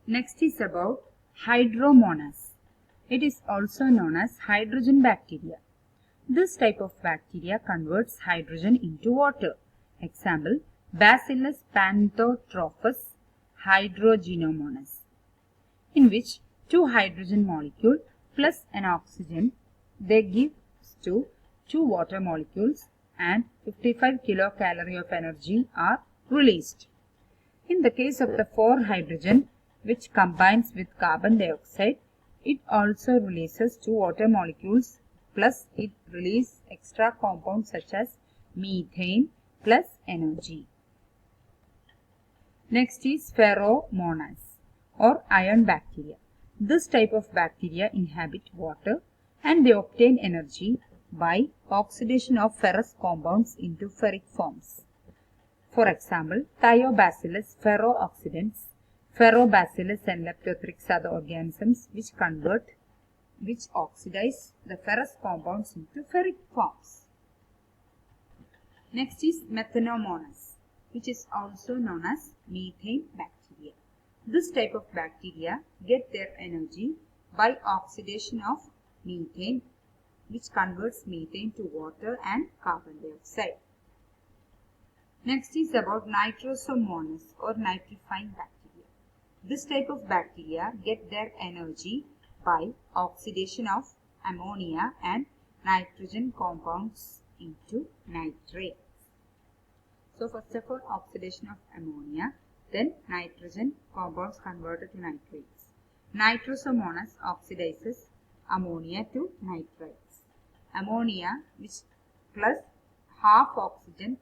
Next is about Hydromonas. It is also known as hydrogen bacteria. This type of bacteria converts hydrogen into water. Example, Bacillus panthotrophus hydrogenomonas, in which two hydrogen molecule plus an oxygen, they give to two water molecules and 55 kilocalorie of energy are released. In the case of the 4-hydrogen, which combines with carbon dioxide, it also releases two water molecules plus it releases extra compounds such as methane plus energy. Next is Pheromonas or iron bacteria. This type of bacteria inhabit water and they obtain energy by oxidation of ferrous compounds into ferric forms. For example, Thiobacillus ferrooxidans, Ferrobacillus and Leptothrix are the organisms which oxidize the ferrous compounds into ferric forms. Next is Methanomonas, which is also known as methane bacteria. This type of bacteria get their energy by oxidation of methane, which converts methane to water and carbon dioxide. Next is about Nitrosomonas or nitrifying bacteria. This type of bacteria get their energy by oxidation of ammonia and nitrogen compounds into nitrates. So first of all, oxidation of ammonia, then nitrogen compounds converted to nitrates. Nitrosomonas oxidizes ammonia to nitrates. Ammonia which plus half oxygen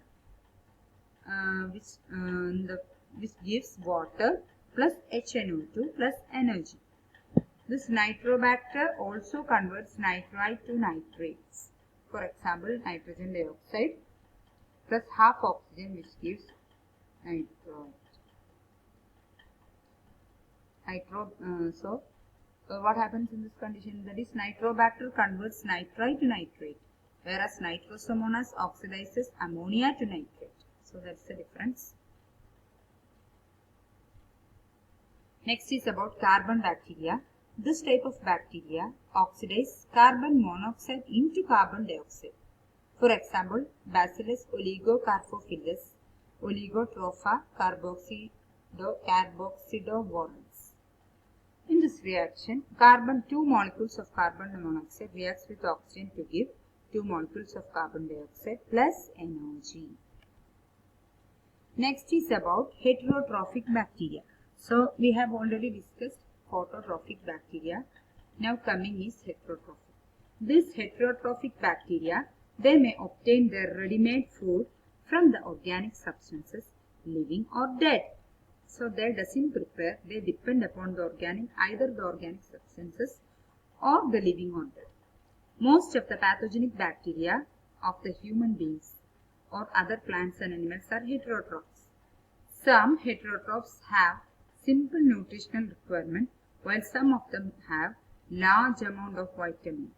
which gives water plus HNO2 plus energy. This Nitrobacter also converts nitrite to nitrates. For example, nitrogen dioxide plus half oxygen which gives nitrite. What happens in this condition? That is, Nitrobacter converts nitrite to nitrate, whereas Nitrosomonas oxidizes ammonia to nitrate. So that's the difference. Next is about carbon bacteria. This type of bacteria oxidize carbon monoxide into carbon dioxide. For example, Bacillus oligocarpophilus, Oligotropha carboxydovorans. In this reaction, two molecules of carbon monoxide reacts with oxygen to give 2 molecules of carbon dioxide plus energy. Next is about heterotrophic bacteria. So we have already discussed phototrophic bacteria. Now coming is heterotrophic. This heterotrophic bacteria, they may obtain their ready-made food from the organic substances, living or dead. So they doesn't prepare, they depend upon either the organic substances or the living or dead. Most of the pathogenic bacteria of the human beings or other plants and animals are heterotrophs. Some heterotrophs have simple nutritional requirement, while some of them have large amount of vitamin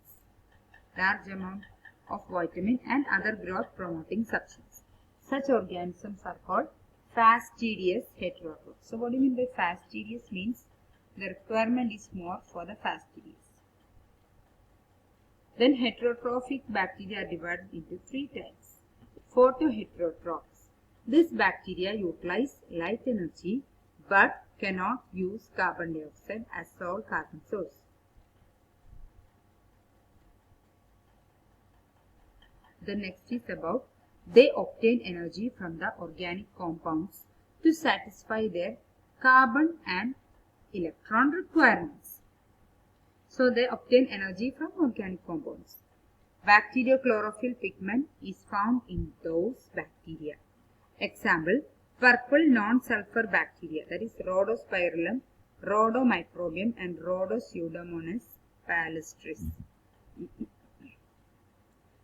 and other growth promoting substances. Such organisms are called fastidious heterotrophs. So what do you mean by fastidious? Means the requirement is more for the fastidious. Then heterotrophic bacteria are divided into 3 types. Photoheterotrophs. This bacteria utilize light energy but cannot use carbon dioxide as sole carbon source. The next is about they obtain energy from the organic compounds to satisfy their carbon and electron requirements. So they obtain energy from organic compounds. Bacteriochlorophyll pigment is found in those bacteria. Example, purple non-sulfur bacteria, that is Rhodospirillum, Rhodomicrobium and Rhodopseudomonas palustris.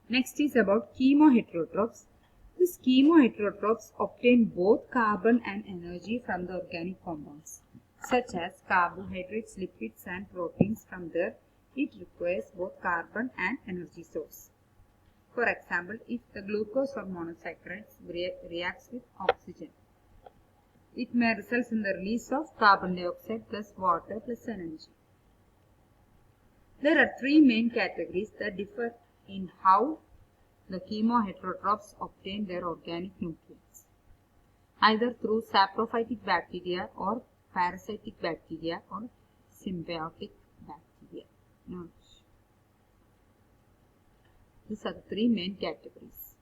Next is about chemoheterotrophs. These chemoheterotrophs obtain both carbon and energy from the organic compounds, such as carbohydrates, lipids and proteins. From there, it requires both carbon and energy source. For example, if the glucose or monosaccharides reacts with oxygen, It may result in the release of carbon dioxide plus water plus energy. There are three main categories that differ in how the chemoheterotrophs obtain their organic nutrients, either through saprophytic bacteria or parasitic bacteria or symbiotic bacteria. These are the three main categories.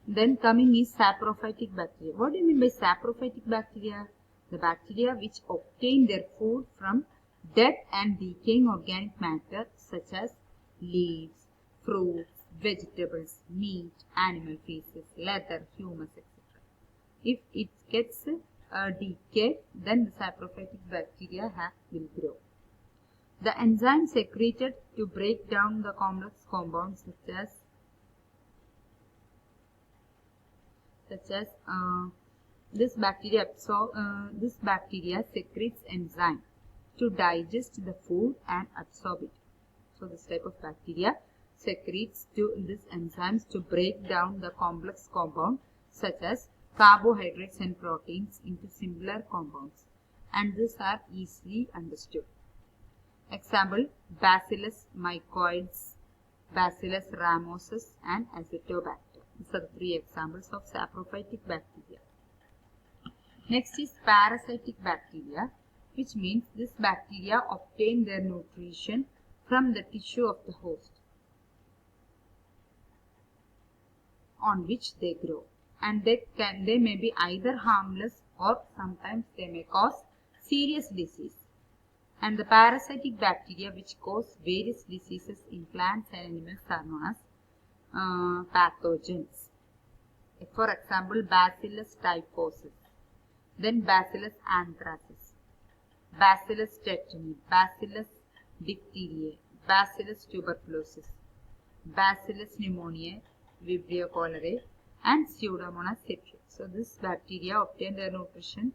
Then coming is saprophytic bacteria. What do you mean by saprophytic bacteria? The bacteria which obtain their food from dead and decaying organic matter such as leaves, fruits, vegetables, meat, animal feces, leather, humus, etc. If it gets decayed, then the saprophytic bacteria will grow. The enzymes secreted to break down the complex compounds such as this bacteria secretes enzyme to digest the food and absorb it. So this type of bacteria secretes these enzymes to break down the complex compound such as carbohydrates and proteins into simpler compounds, and these are easily understood. Example: Bacillus mycoides, Bacillus ramosus, and Azotobacter. These are the three examples of saprophytic bacteria. Next is parasitic bacteria, which means this bacteria obtain their nutrition from the tissue of the host on which they grow, and they may be either harmless or sometimes they may cause serious disease. And the parasitic bacteria which cause various diseases in plants and animals are known as pathogens. For example, Bacillus typhosus, then Bacillus anthracis, Bacillus tetani, Bacillus diphtheriae, Bacillus tuberculosis, Bacillus pneumoniae, Vibrio cholerae, and Pseudomonas cetri. So this bacteria obtain their nutrition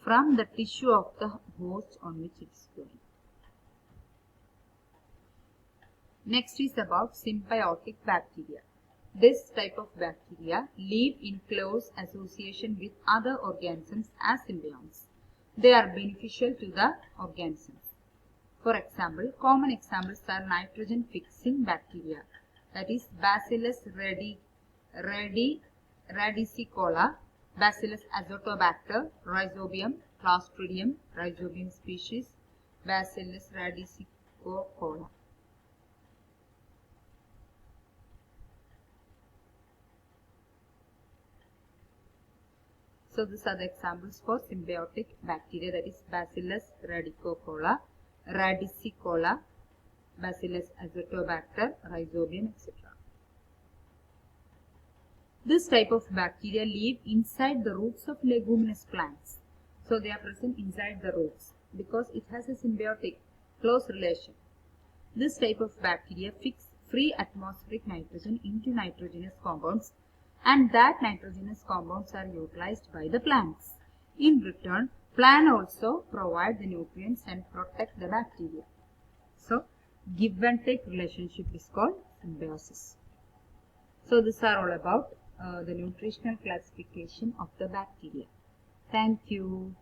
from the tissue of the host on which it is growing. Next is about symbiotic bacteria. This type of bacteria live in close association with other organisms as symbionts. They are beneficial to the organisms. For example, common examples are nitrogen fixing bacteria, that is Bacillus radicicola, Bacillus azotobacter, Rhizobium, Clostridium, Rhizobium species, Bacillus radicicola. So these are the examples for symbiotic bacteria, that is Bacillus radicicola, Bacillus azotobacter, Rhizobium, etc. This type of bacteria live inside the roots of leguminous plants. So they are present inside the roots because it has a symbiotic close relation. This type of bacteria fix free atmospheric nitrogen into nitrogenous compounds, and that nitrogenous compounds are utilized by the plants. In return, plants also provide the nutrients and protect the bacteria. So give and take relationship is called symbiosis. So these are all about the nutritional classification of the bacteria. Thank you.